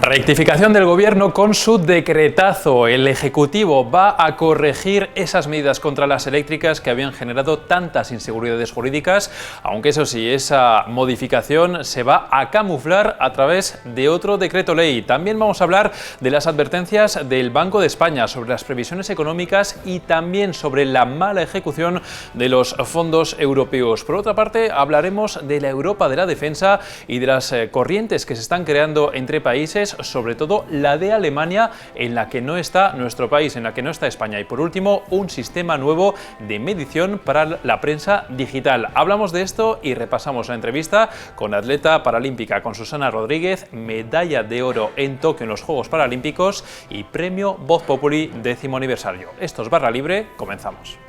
Rectificación del Gobierno con su decretazo. El Ejecutivo va a corregir esas medidas contra las eléctricas que habían generado tantas inseguridades jurídicas, aunque eso sí, esa modificación se va a camuflar a través de otro decreto ley. También vamos a hablar de las advertencias del Banco de España sobre las previsiones económicas y también sobre la mala ejecución de los fondos europeos. Por otra parte, hablaremos de la Europa de la defensa y de las corrientes que se están creando entre países, sobre todo la de Alemania, en la que no está nuestro país, en la que no está España. Y por último, un sistema nuevo de medición para la prensa digital. Hablamos de esto y repasamos la entrevista con la atleta paralímpica, con Susana Rodríguez, medalla de oro en Tokio en los Juegos Paralímpicos y premio Voz Populi 10º aniversario. Esto es Barra Libre, comenzamos.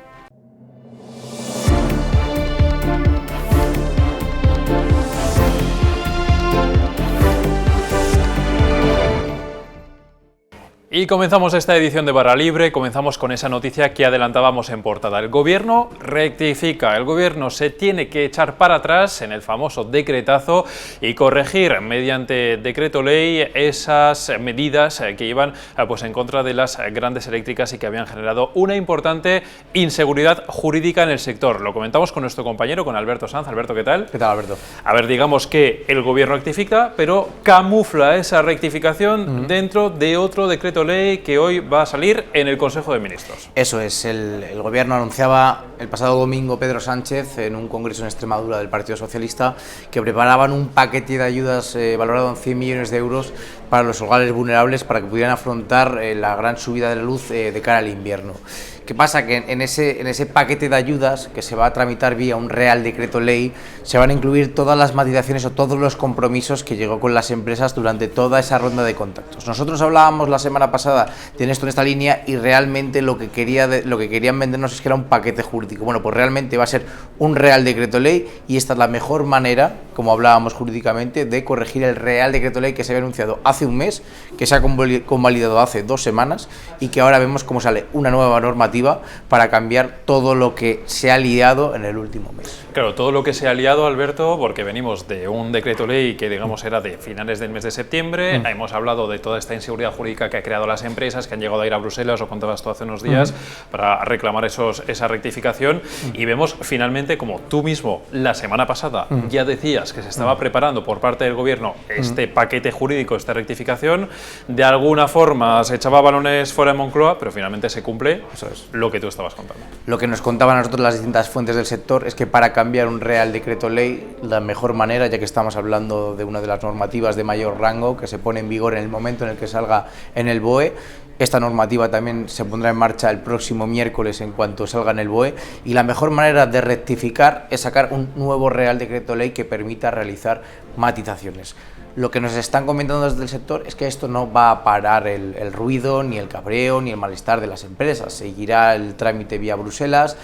Y comenzamos esta edición de Barra Libre, comenzamos con esa noticia que adelantábamos en portada. El Gobierno rectifica, el Gobierno se tiene que echar para atrás en el famoso decretazo y corregir mediante decreto ley esas medidas que iban pues en contra de las grandes eléctricas y que habían generado una importante inseguridad jurídica en el sector. Lo comentamos con nuestro compañero, con Alberto Sanz. Alberto, ¿qué tal? ¿Qué tal, Alberto? A ver, digamos que el Gobierno rectifica, pero camufla esa rectificación dentro de otro decreto ley que hoy va a salir en el Consejo de Ministros. Eso es, el Gobierno anunciaba el pasado domingo, Pedro Sánchez, en un congreso en Extremadura del Partido Socialista, que preparaban un paquete de ayudas valorado en 100 millones de euros para los hogares vulnerables para que pudieran afrontar la gran subida de la luz de cara al invierno. ¿Qué pasa? Que en ese paquete de ayudas, que se va a tramitar vía un Real Decreto Ley, se van a incluir todas las matizaciones o todos los compromisos que llegó con las empresas durante toda esa ronda de contactos. Nosotros hablábamos la semana pasada de esto en esta línea y realmente lo que querían vendernos es que era un paquete jurídico. Bueno, pues realmente va a ser un Real Decreto Ley y esta es la mejor manera, como hablábamos jurídicamente, de corregir el Real Decreto Ley que se había anunciado hace un mes, que se ha convalidado hace 2 semanas y que ahora vemos cómo sale una nueva normativa para cambiar todo lo que se ha liado en el último mes. Claro, todo lo que se ha liado, Alberto, porque venimos de un decreto ley que, digamos, era de finales del mes de septiembre. Hemos hablado de toda esta inseguridad jurídica que ha creado las empresas, que han llegado a ir a Bruselas, o contabas tú hace unos días, para reclamar esa rectificación. Y vemos finalmente, como tú mismo la semana pasada ya decías que se estaba preparando por parte del Gobierno este paquete jurídico, esta rectificación. De alguna forma se echaba balones fuera de Moncloa, pero finalmente se cumple. Eso es lo que tú estabas contando. Lo que nos contaban a nosotros las distintas fuentes del sector es que para cambiar un Real Decreto Ley, la mejor manera, ya que estamos hablando de una de las normativas de mayor rango que se pone en vigor en el momento en el que salga en el BOE, esta normativa también se pondrá en marcha el próximo miércoles en cuanto salga en el BOE, y la mejor manera de rectificar es sacar un nuevo Real Decreto Ley que permita realizar matizaciones. Lo que nos están comentando desde el sector es que esto no va a parar el ruido, ni el cabreo, ni el malestar de las empresas. Seguirá el trámite vía Bruselas.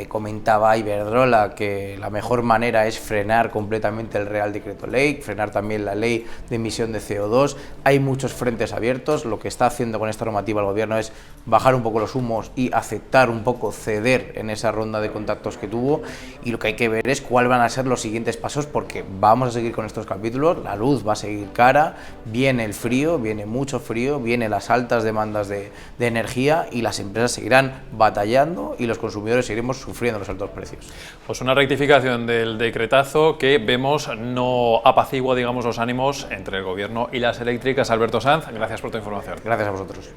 Comentaba Iberdrola que la mejor manera es frenar completamente el Real Decreto Ley, frenar también la ley de emisión de CO2. Hay muchos frentes abiertos. Lo que está haciendo con esta normativa el Gobierno es bajar un poco los humos y aceptar un poco, ceder en esa ronda de contactos que tuvo. Y lo que hay que ver es cuáles van a ser los siguientes pasos, porque vamos a seguir con estos capítulos. La luz va a seguir cara, viene el frío, viene mucho frío, vienen las altas demandas de energía y las empresas seguirán batallando y los consumidores seguiremos sufriendo los altos precios. Pues una rectificación del decretazo que vemos no apacigua, digamos, los ánimos entre el Gobierno y las eléctricas. Alberto Sanz, gracias por tu información. Gracias a vosotros.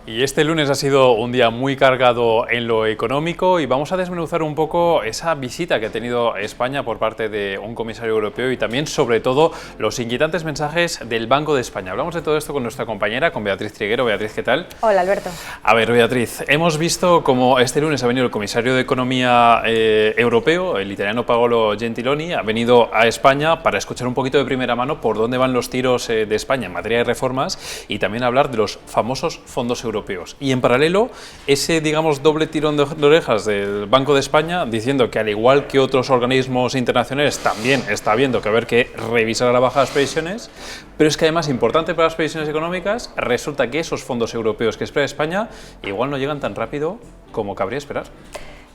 Y este lunes ha sido un día muy cargado en lo económico y vamos a desmenuzar un poco esa visita que ha tenido España por parte de un comisario europeo y también, sobre todo, los inquietantes mensajes del Banco de España. Hablamos de todo esto con nuestra compañera, con Beatriz Triguero. Beatriz, ¿qué tal? Hola, Alberto. A ver, Beatriz, hemos visto cómo este lunes ha venido el comisario de Economía europeo, el italiano Paolo Gentiloni, ha venido a España para escuchar un poquito de primera mano por dónde van los tiros de España en materia de reformas y también hablar de los famosos fondos europeos. Y en paralelo, ese, digamos, doble tirón de orejas del Banco de España diciendo que, al igual que otros organismos internacionales, también está viendo que haber que revisar a la baja las previsiones, pero es que además, importante para las previsiones económicas, resulta que esos fondos europeos que espera España igual no llegan tan rápido como cabría esperar.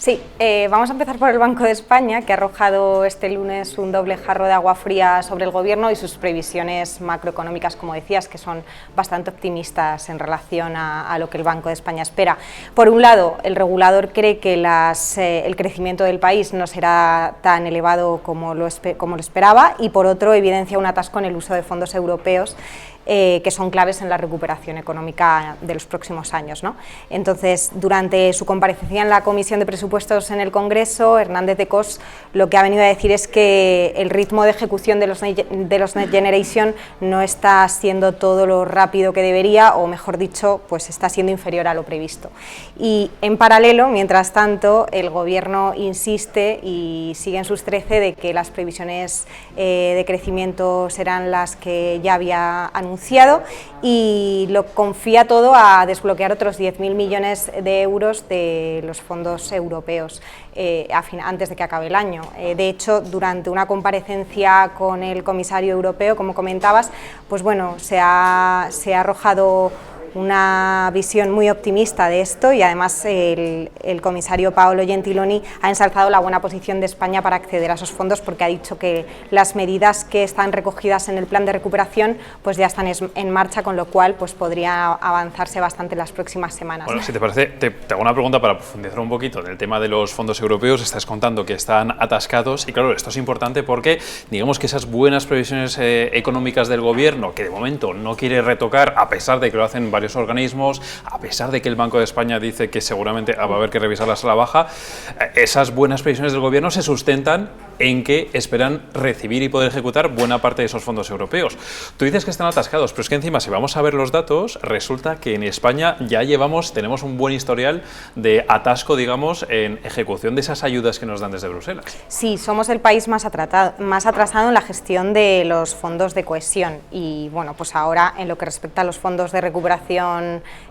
Sí, vamos a empezar por el Banco de España, que ha arrojado este lunes un doble jarro de agua fría sobre el Gobierno y sus previsiones macroeconómicas, como decías, que son bastante optimistas en relación a lo que el Banco de España espera. Por un lado, el regulador cree que el crecimiento del país no será tan elevado como lo esperaba, y por otro, evidencia un atasco en el uso de fondos europeos que son claves en la recuperación económica de los próximos años, ¿no? Entonces, durante su comparecencia en la Comisión de Presupuestos en el Congreso, Hernández de Cos lo que ha venido a decir es que el ritmo de ejecución de los Next Generation no está siendo todo lo rápido que debería, o mejor dicho, pues está siendo inferior a lo previsto. Y en paralelo, mientras tanto, el Gobierno insiste y sigue en sus 13 de que las previsiones de crecimiento serán las que ya había anunciado, y lo confía todo a desbloquear otros 10.000 millones de euros de los fondos europeos antes de que acabe el año. De hecho, durante una comparecencia con el comisario europeo, como comentabas, pues bueno, se ha arrojado una visión muy optimista de esto, y además el comisario Paolo Gentiloni ha ensalzado la buena posición de España para acceder a esos fondos, porque ha dicho que las medidas que están recogidas en el plan de recuperación pues ya están en marcha, con lo cual pues podría avanzarse bastante en las próximas semanas. Bueno, si te parece, te hago una pregunta para profundizar un poquito en el tema de los fondos europeos. Estás contando que están atascados y claro, esto es importante porque digamos que esas buenas previsiones económicas del Gobierno, que de momento no quiere retocar, a pesar de que lo hacen varios organismos, a pesar de que el Banco de España dice que seguramente va a haber que revisarlas a la baja, esas buenas previsiones del Gobierno se sustentan en que esperan recibir y poder ejecutar buena parte de esos fondos europeos. Tú dices que están atascados, pero es que encima, si vamos a ver los datos, resulta que en España ya tenemos un buen historial de atasco, digamos, en ejecución de esas ayudas que nos dan desde Bruselas. Sí, somos el país más atrasado en la gestión de los fondos de cohesión, y bueno, pues ahora en lo que respecta a los fondos de recuperación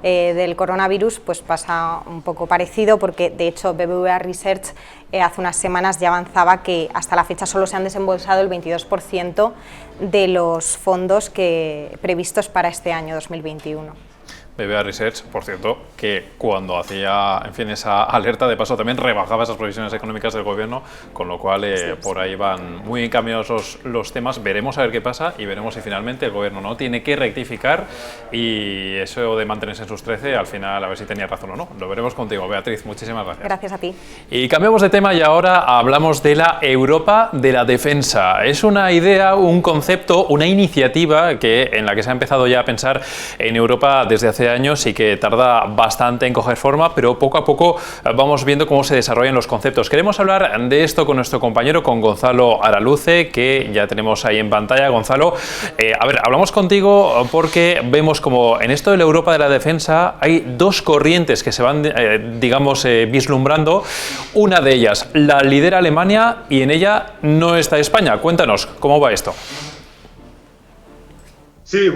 del coronavirus, pues pasa un poco parecido, porque de hecho BBVA Research hace unas semanas ya avanzaba que hasta la fecha solo se han desembolsado el 22% de los fondos previstos para este año 2021. BBVA Research, por cierto, que cuando hacía, en fin, esa alerta, de paso también rebajaba esas previsiones económicas del Gobierno, con lo cual por ahí van muy encaminados los temas. Veremos a ver qué pasa y veremos si finalmente el Gobierno no tiene que rectificar, y eso de mantenerse en sus 13, al final a ver si tenía razón o no. Lo veremos contigo, Beatriz. Muchísimas gracias. Gracias a ti. Y cambiamos de tema y ahora hablamos de la Europa de la defensa. Es una idea, un concepto, una iniciativa en la que se ha empezado ya a pensar en Europa desde hace años y que tarda bastante en coger forma, pero poco a poco vamos viendo cómo se desarrollan los conceptos. Queremos hablar de esto con nuestro compañero, con Gonzalo Araluce, que ya tenemos ahí en pantalla. Gonzalo, a ver, hablamos contigo porque vemos como en esto de la Europa de la defensa hay dos corrientes que se van, digamos, vislumbrando. Una de ellas la lidera Alemania y en ella no está España. Cuéntanos, ¿cómo va esto? Sí,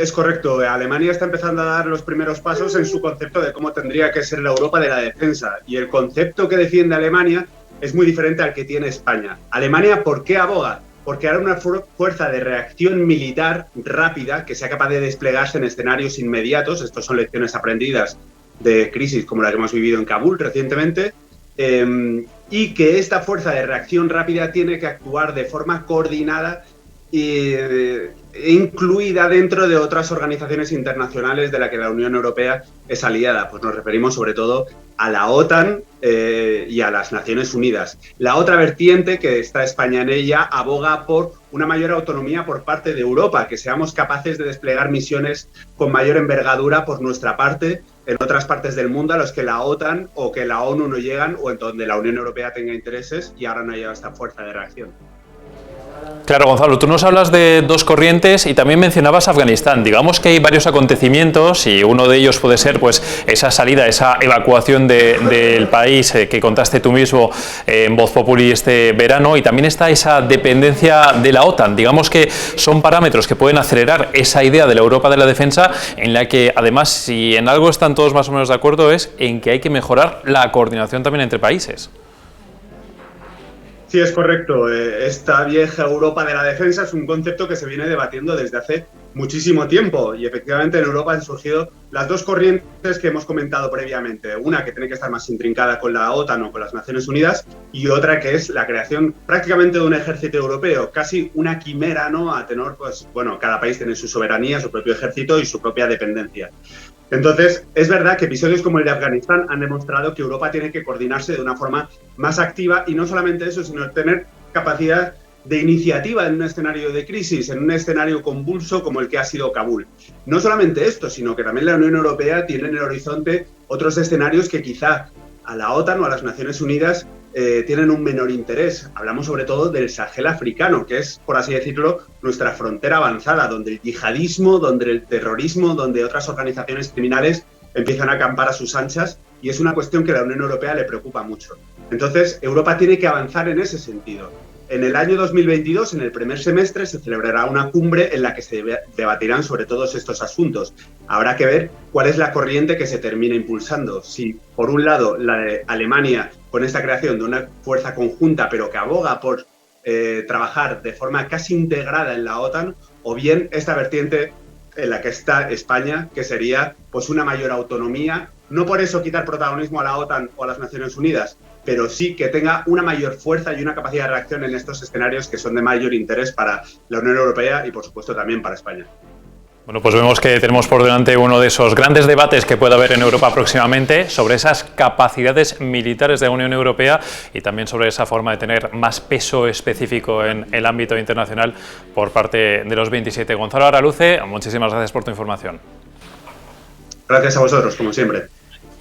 es correcto. Alemania está empezando a dar los primeros pasos en su concepto de cómo tendría que ser la Europa de la defensa. Y el concepto que defiende Alemania es muy diferente al que tiene España. Alemania, ¿por qué aboga? Porque hará una fuerza de reacción militar rápida que sea capaz de desplegarse en escenarios inmediatos. Estos son lecciones aprendidas de crisis como la que hemos vivido en Kabul recientemente. Y que esta fuerza de reacción rápida tiene que actuar de forma coordinada e incluida dentro de otras organizaciones internacionales de las que la Unión Europea es aliada. Pues nos referimos sobre todo a la OTAN y a las Naciones Unidas. La otra vertiente, que está España en ella, aboga por una mayor autonomía por parte de Europa, que seamos capaces de desplegar misiones con mayor envergadura por nuestra parte en otras partes del mundo a los que la OTAN o que la ONU no llegan, o en donde la Unión Europea tenga intereses y ahora no lleva esta fuerza de reacción. Claro, Gonzalo, tú nos hablas de dos corrientes y también mencionabas Afganistán. Digamos que hay varios acontecimientos y uno de ellos puede ser pues esa salida, esa evacuación del país que contaste tú mismo en Voz Populi este verano, y también está esa dependencia de la OTAN. Digamos que son parámetros que pueden acelerar esa idea de la Europa de la defensa, en la que además, si en algo están todos más o menos de acuerdo, es en que hay que mejorar la coordinación también entre países. Sí, es correcto. Esta vieja Europa de la defensa es un concepto que se viene debatiendo desde hace muchísimo tiempo y efectivamente en Europa han surgido las dos corrientes que hemos comentado previamente. Una que tiene que estar más intrincada con la OTAN o con las Naciones Unidas y otra que es la creación prácticamente de un ejército europeo, casi una quimera, ¿no? A tenor, pues bueno, cada país tiene su soberanía, su propio ejército y su propia dependencia. Entonces, es verdad que episodios como el de Afganistán han demostrado que Europa tiene que coordinarse de una forma más activa y no solamente eso, sino tener capacidad de iniciativa en un escenario de crisis, en un escenario convulso como el que ha sido Kabul. No solamente esto, sino que también la Unión Europea tiene en el horizonte otros escenarios que quizá a la OTAN o a las Naciones Unidas tienen un menor interés. Hablamos sobre todo del Sahel africano, que es, por así decirlo, nuestra frontera avanzada, donde el yihadismo, donde el terrorismo, donde otras organizaciones criminales empiezan a acampar a sus anchas y es una cuestión que a la Unión Europea le preocupa mucho. Entonces, Europa tiene que avanzar en ese sentido. En el año 2022, en el primer semestre, se celebrará una cumbre en la que se debatirán sobre todos estos asuntos. Habrá que ver cuál es la corriente que se termina impulsando. Si, por un lado, la de Alemania, con esta creación de una fuerza conjunta, pero que aboga por trabajar de forma casi integrada en la OTAN, o bien esta vertiente en la que está España, que sería pues una mayor autonomía, no por eso quitar protagonismo a la OTAN o a las Naciones Unidas, pero sí que tenga una mayor fuerza y una capacidad de reacción en estos escenarios que son de mayor interés para la Unión Europea y, por supuesto, también para España. Bueno, pues vemos que tenemos por delante uno de esos grandes debates que puede haber en Europa próximamente sobre esas capacidades militares de la Unión Europea y también sobre esa forma de tener más peso específico en el ámbito internacional por parte de los 27. Gonzalo Araluce, muchísimas gracias por tu información. Gracias a vosotros, como siempre.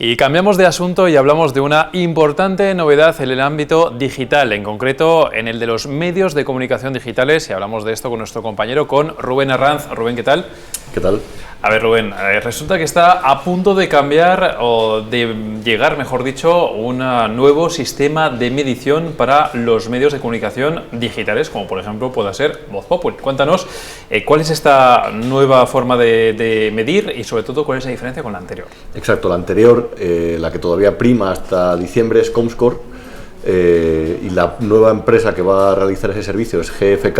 Y cambiamos de asunto y hablamos de una importante novedad en el ámbito digital, en concreto en el de los medios de comunicación digitales, y hablamos de esto con nuestro compañero, con Rubén Arranz. Rubén, ¿qué tal? ¿Qué tal? A ver, Rubén, resulta que está a punto de cambiar, o de llegar, mejor dicho, un nuevo sistema de medición para los medios de comunicación digitales, como por ejemplo pueda ser Voz Populi. Cuéntanos cuál es esta nueva forma de medir y sobre todo cuál es la diferencia con la anterior. Exacto, la anterior, la que todavía prima hasta diciembre, es Comscore, y la nueva empresa que va a realizar ese servicio es GfK,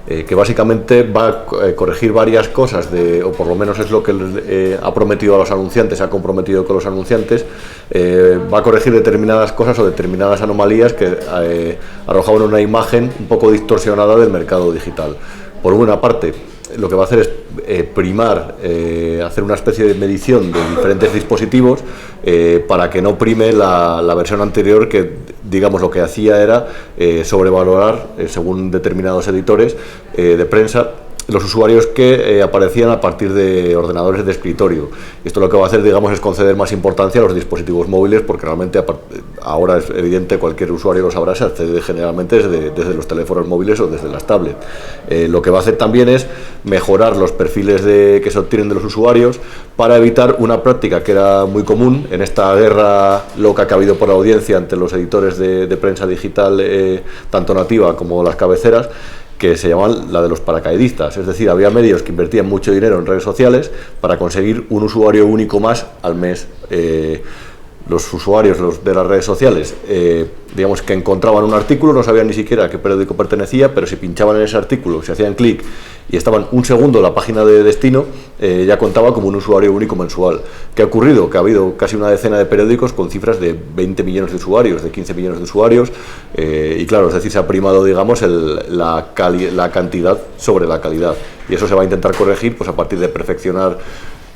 que básicamente va a corregir varias cosas, o por lo menos es lo que ha prometido a los anunciantes, ha comprometido con los anunciantes, va a corregir determinadas cosas o determinadas anomalías que arrojaban una imagen un poco distorsionada del mercado digital. Por una parte, lo que va a hacer es primar, hacer una especie de medición de diferentes dispositivos para que no prime la versión anterior, que digamos lo que hacía era sobrevalorar, según determinados editores de prensa, los usuarios que aparecían a partir de ordenadores de escritorio. Esto lo que va a hacer, digamos, es conceder más importancia a los dispositivos móviles, porque realmente ahora es evidente, cualquier usuario lo sabrá, se accede generalmente desde los teléfonos móviles o desde las tablets. Lo que va a hacer también es mejorar los perfiles que se obtienen de los usuarios para evitar una práctica que era muy común en esta guerra loca que ha habido por la audiencia entre los editores de prensa digital, tanto nativa como las cabeceras, que se llaman la de los paracaidistas. Es decir, había medios que invertían mucho dinero en redes sociales para conseguir un usuario único más al mes. Los usuarios de las redes sociales, digamos que encontraban un artículo, no sabían ni siquiera a qué periódico pertenecía, pero si pinchaban en ese artículo, si hacían clic y estaban un segundo en la página de destino, ya contaba como un usuario único mensual. ¿Qué ha ocurrido? Que ha habido casi una decena de periódicos con cifras de 20 millones de usuarios, de 15 millones de usuarios, y claro, es decir, se ha primado, digamos, la cantidad sobre la calidad, y eso se va a intentar corregir pues a partir de perfeccionar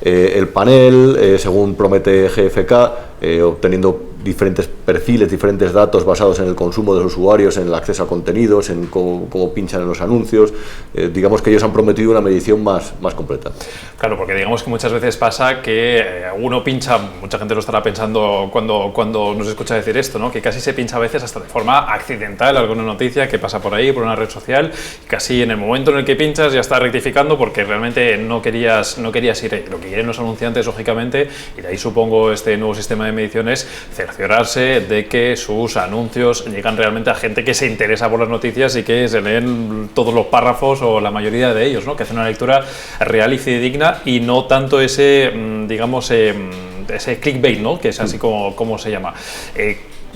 el panel, según promete GfK, obteniendo diferentes perfiles, diferentes datos basados en el consumo de los usuarios, en el acceso a contenidos, en cómo pinchan en los anuncios. Digamos que ellos han prometido una medición más completa. Claro, porque digamos que muchas veces pasa que uno pincha, mucha gente lo estará pensando cuando nos escucha decir esto, ¿no? Que casi se pincha a veces hasta de forma accidental alguna noticia que pasa por ahí, por una red social, y casi en el momento en el que pinchas ya está rectificando porque realmente no querías ir ahí. Lo que quieren los anunciantes, lógicamente, y de ahí supongo este nuevo sistema de medición, es cerciorarse de que sus anuncios llegan realmente a gente que se interesa por las noticias y que se leen todos los párrafos o la mayoría de ellos, ¿no? Que hacen una lectura real y fidedigna y no tanto ese, digamos, ese clickbait, ¿no? Que es así como se llama.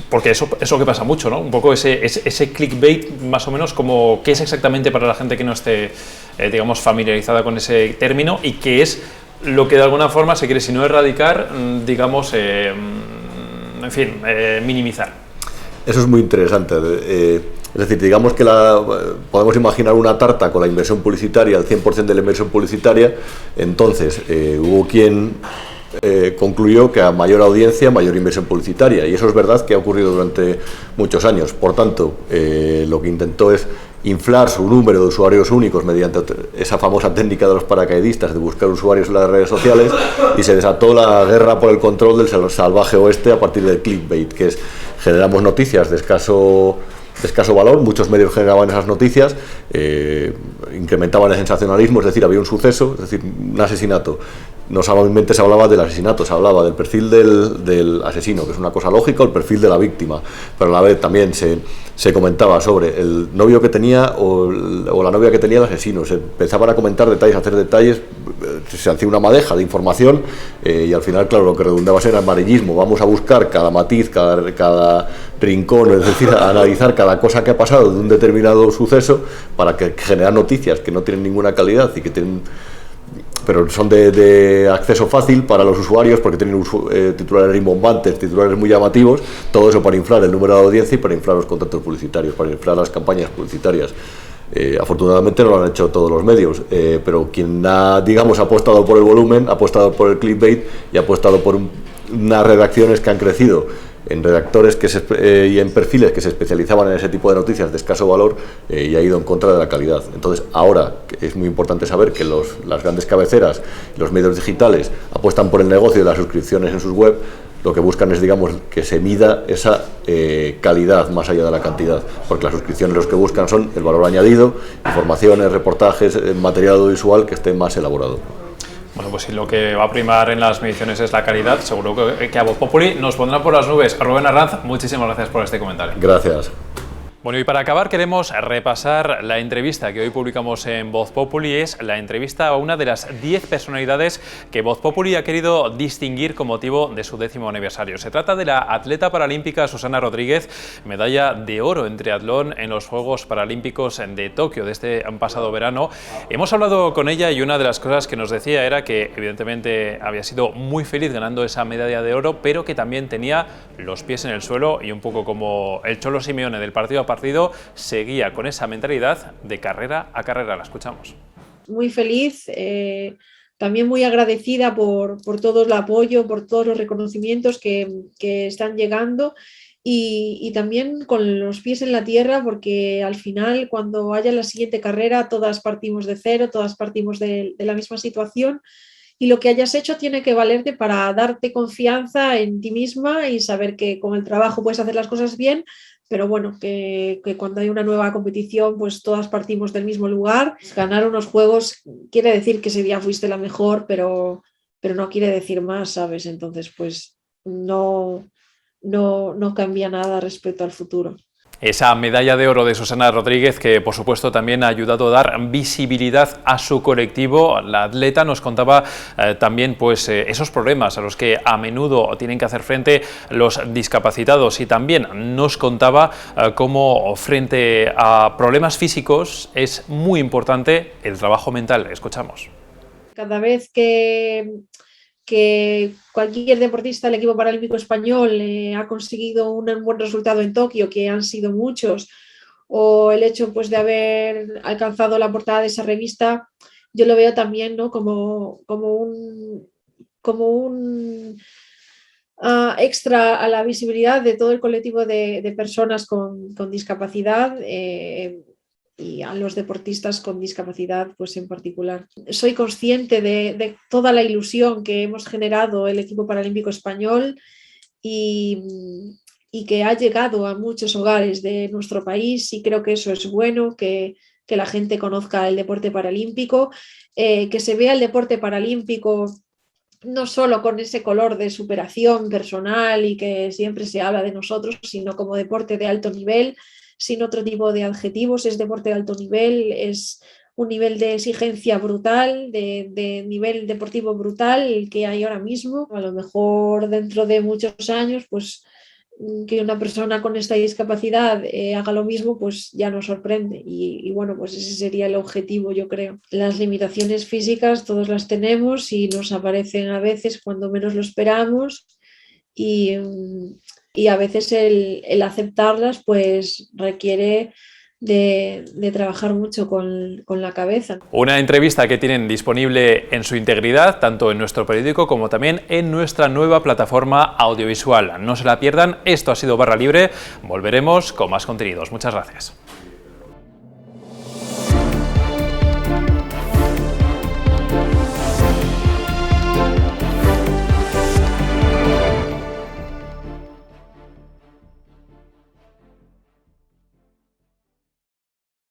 porque eso que pasa mucho, ¿no? Un poco ese clickbait, más o menos, como qué es exactamente para la gente que no esté, digamos, familiarizada con ese término, y qué es lo que de alguna forma se quiere, si no erradicar, digamos, en fin, minimizar. Eso es muy interesante. Es decir, digamos que podemos imaginar una tarta con la inversión publicitaria, el 100% de la inversión publicitaria. Entonces, hubo quien concluyó que a mayor audiencia, mayor inversión publicitaria. Y eso es verdad que ha ocurrido durante muchos años. Por tanto, lo que intentó es inflar su número de usuarios únicos mediante esa famosa técnica de los paracaidistas de buscar usuarios en las redes sociales, y se desató la guerra por el control del salvaje oeste a partir del clickbait, que es: generamos noticias de escaso valor, muchos medios generaban esas noticias, incrementaban el sensacionalismo, es decir, había un suceso, es decir, un asesinato. No solamente se hablaba del asesinato, se hablaba del perfil del asesino, que es una cosa lógica, o el perfil de la víctima, pero a la vez también se comentaba sobre el novio que tenía o la novia que tenía el asesino. Se empezaban a comentar detalles, a hacer detalles, se hacía una madeja de información, y al final, claro, lo que redundaba era amarillismo. Vamos a buscar cada matiz, cada rincón, es decir, a analizar cada cosa que ha pasado de un determinado suceso para generar noticias que no tienen ninguna calidad y que tienen, pero son de acceso fácil para los usuarios, porque tienen titulares rimbombantes, titulares muy llamativos, todo eso para inflar el número de audiencia y para inflar los contratos publicitarios, para inflar las campañas publicitarias. Afortunadamente no lo han hecho todos los medios, pero quien ha, digamos, apostado por el volumen, ha apostado por el clickbait y ha apostado por unas redacciones que han crecido en redactores y en perfiles que se especializaban en ese tipo de noticias de escaso valor, y ha ido en contra de la calidad. Entonces, ahora es muy importante saber que las grandes cabeceras, los medios digitales, apuestan por el negocio de las suscripciones en sus web. Lo que buscan es, digamos, que se mida esa calidad más allá de la cantidad, porque las suscripciones los que buscan son el valor añadido, informaciones, reportajes, material audiovisual que esté más elaborado. Bueno, pues si lo que va a primar en las mediciones es la calidad, seguro que a Voz Populi nos pondrá por las nubes. Rubén Arranz, muchísimas gracias por este comentario. Gracias. Bueno, y para acabar queremos repasar la entrevista que hoy publicamos en Voz Populi. Es la entrevista a una de las 10 personalidades que Voz Populi ha querido distinguir con motivo de su 10º aniversario. Se trata de la atleta paralímpica Susana Rodríguez, medalla de oro en triatlón en los Juegos Paralímpicos de Tokio de este pasado verano. Hemos hablado con ella y una de las cosas que nos decía era que evidentemente había sido muy feliz ganando esa medalla de oro, pero que también tenía los pies en el suelo, y un poco como el Cholo Simeone del partido a partido, seguía con esa mentalidad de carrera a carrera. La escuchamos. Muy feliz, también muy agradecida por todo el apoyo, por todos los reconocimientos que están llegando, y también con los pies en la tierra, porque al final, cuando haya la siguiente carrera, todas partimos de cero, todas partimos de la misma situación, y lo que hayas hecho tiene que valerte para darte confianza en ti misma y saber que con el trabajo puedes hacer las cosas bien. Pero bueno, que cuando hay una nueva competición, pues todas partimos del mismo lugar. Ganar unos juegos quiere decir que ese día fuiste la mejor, pero no quiere decir más, ¿sabes? Entonces, pues no cambia nada respecto al futuro. Esa medalla de oro de Susana Rodríguez, que por supuesto también ha ayudado a dar visibilidad a su colectivo. La atleta nos contaba también pues, esos problemas a los que a menudo tienen que hacer frente los discapacitados, y también nos contaba cómo frente a problemas físicos es muy importante el trabajo mental. Escuchamos. Cada vez que cualquier deportista del equipo paralímpico español ha conseguido un buen resultado en Tokio, que han sido muchos, o el hecho pues, de haber alcanzado la portada de esa revista, yo lo veo también, ¿no? como un extra a la visibilidad de todo el colectivo de personas con discapacidad, y a los deportistas con discapacidad pues en particular. Soy consciente de toda la ilusión que hemos generado el equipo paralímpico español, y que ha llegado a muchos hogares de nuestro país, y creo que eso es bueno, que la gente conozca el deporte paralímpico, que se vea el deporte paralímpico no solo con ese color de superación personal y que siempre se habla de nosotros, sino como deporte de alto nivel, sin otro tipo de adjetivos. Es deporte de alto nivel, es un nivel de exigencia brutal, de nivel deportivo brutal el que hay ahora mismo. A lo mejor dentro de muchos años pues que una persona con esta discapacidad haga lo mismo, pues ya nos sorprende y bueno, pues ese sería el objetivo, yo creo. Las limitaciones físicas todos las tenemos y nos aparecen a veces cuando menos lo esperamos y a veces el aceptarlas pues requiere de trabajar mucho con la cabeza. Una entrevista que tienen disponible en su integridad, tanto en nuestro periódico como también en nuestra nueva plataforma audiovisual. No se la pierdan, esto ha sido Barra Libre, volveremos con más contenidos. Muchas gracias.